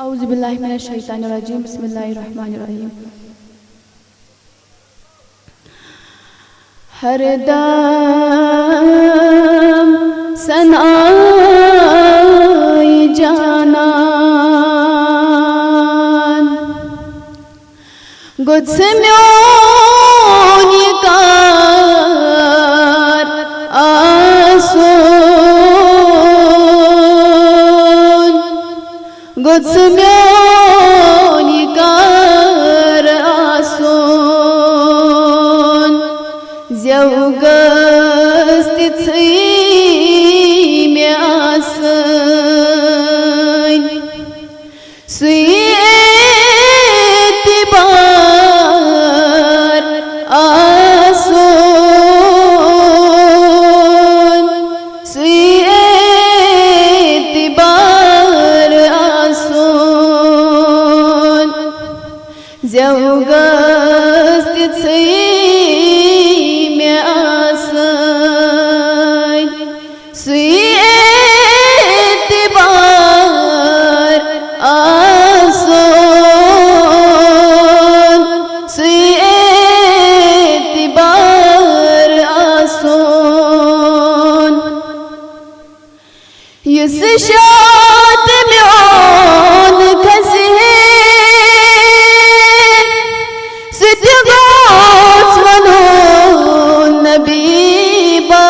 औज़ुबिल्लाहि मिनश्शैतानिर्रजीम बिस्मिल्लाहिर्रहमानिर्रहीम। हरदम सनाई जाना गुत्सम्योन कार आसून गुत्सम्योन कार आसून ज़ेवगस्ति मे आसन सुएतिबार आसन सुएतिबार आसन ज़ेवगस्ति शात म्योन खसे सिद्धगोस मनो नबी बास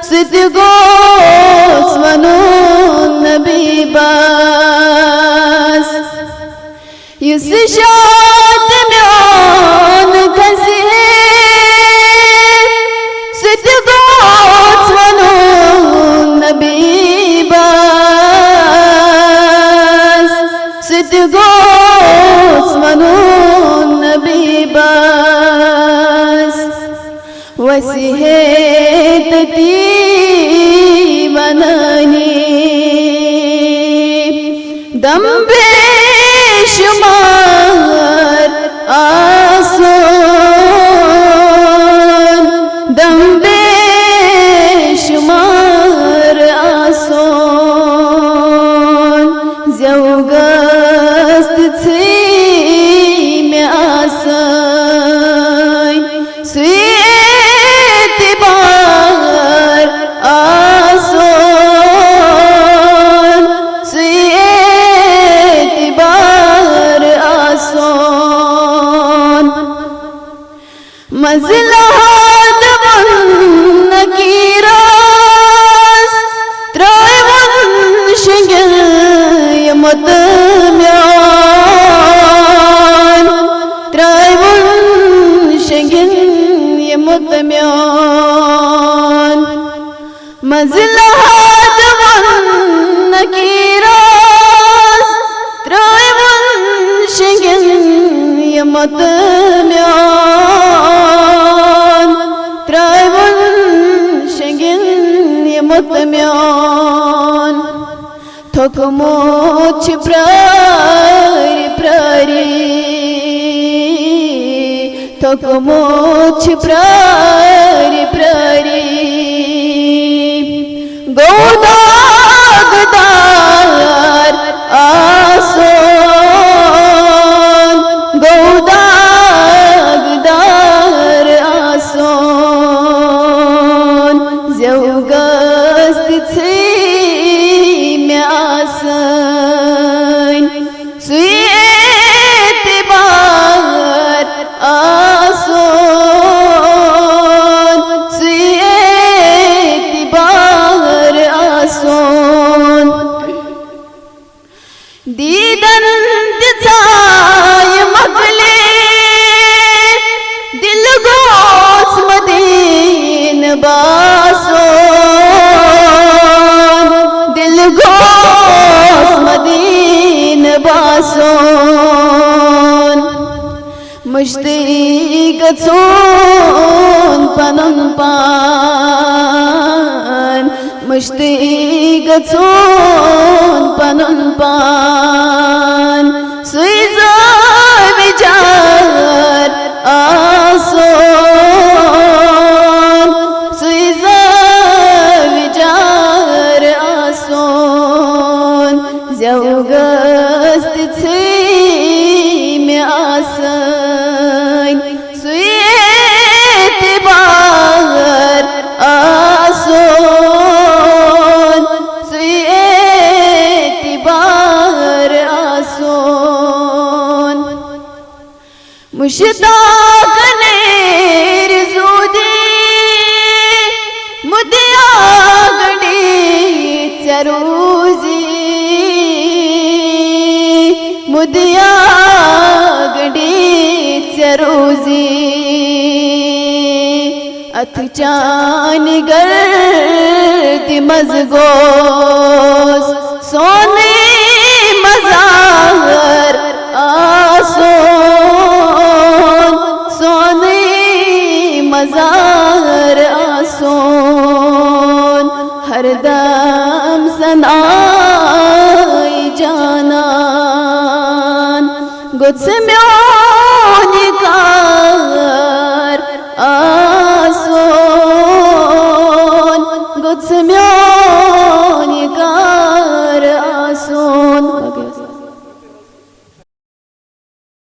सिद्धगोस मनो नबी बास इस शात म्योन खसे सिद्धगोस मनो नबी बास सिद्धगोस मनो नबी बास वसीहती बननी दम बेशुमार आसन दम बेशुमार आसन ज़ेवगस्ति मे आसन सुएतिबार आसन सुएतिबार आसन मज़लहत नकीरास त्रयवन शिंगल यमतम्यान त्रयवन शिंगल यमतम्यान मज़लहत नकीरास त्रयवन शिंगल यमतम्यान त्रयवन शिंगल यमतम्यान थोकमोच प्रारी प्रारी थोकमोच प्रारी प्रारी गौदागदार आसन गौदागदार आसन ज़ेवगस्ति मे आसन सुएतिबार आसन सुएतिबार आसन दीदन दिसाय मगले दिल गोस मदीन बासन दिल गोस मदीन बासन मुश्तरी गचोन पनन पान मुश्तरी गचोन पनन पान सुइजा विचार आसन सुइजा विचार आसन मुश्ताक नेर जुदी मुदिया गडी चरूजी मुदिया गडी चरूजी अथचान गर्दी मजगोस सोने मज़ाहर आसोन सोने मज़ाहर आसोन हरदम सनाई जानान गुस्म्योन कार आसोन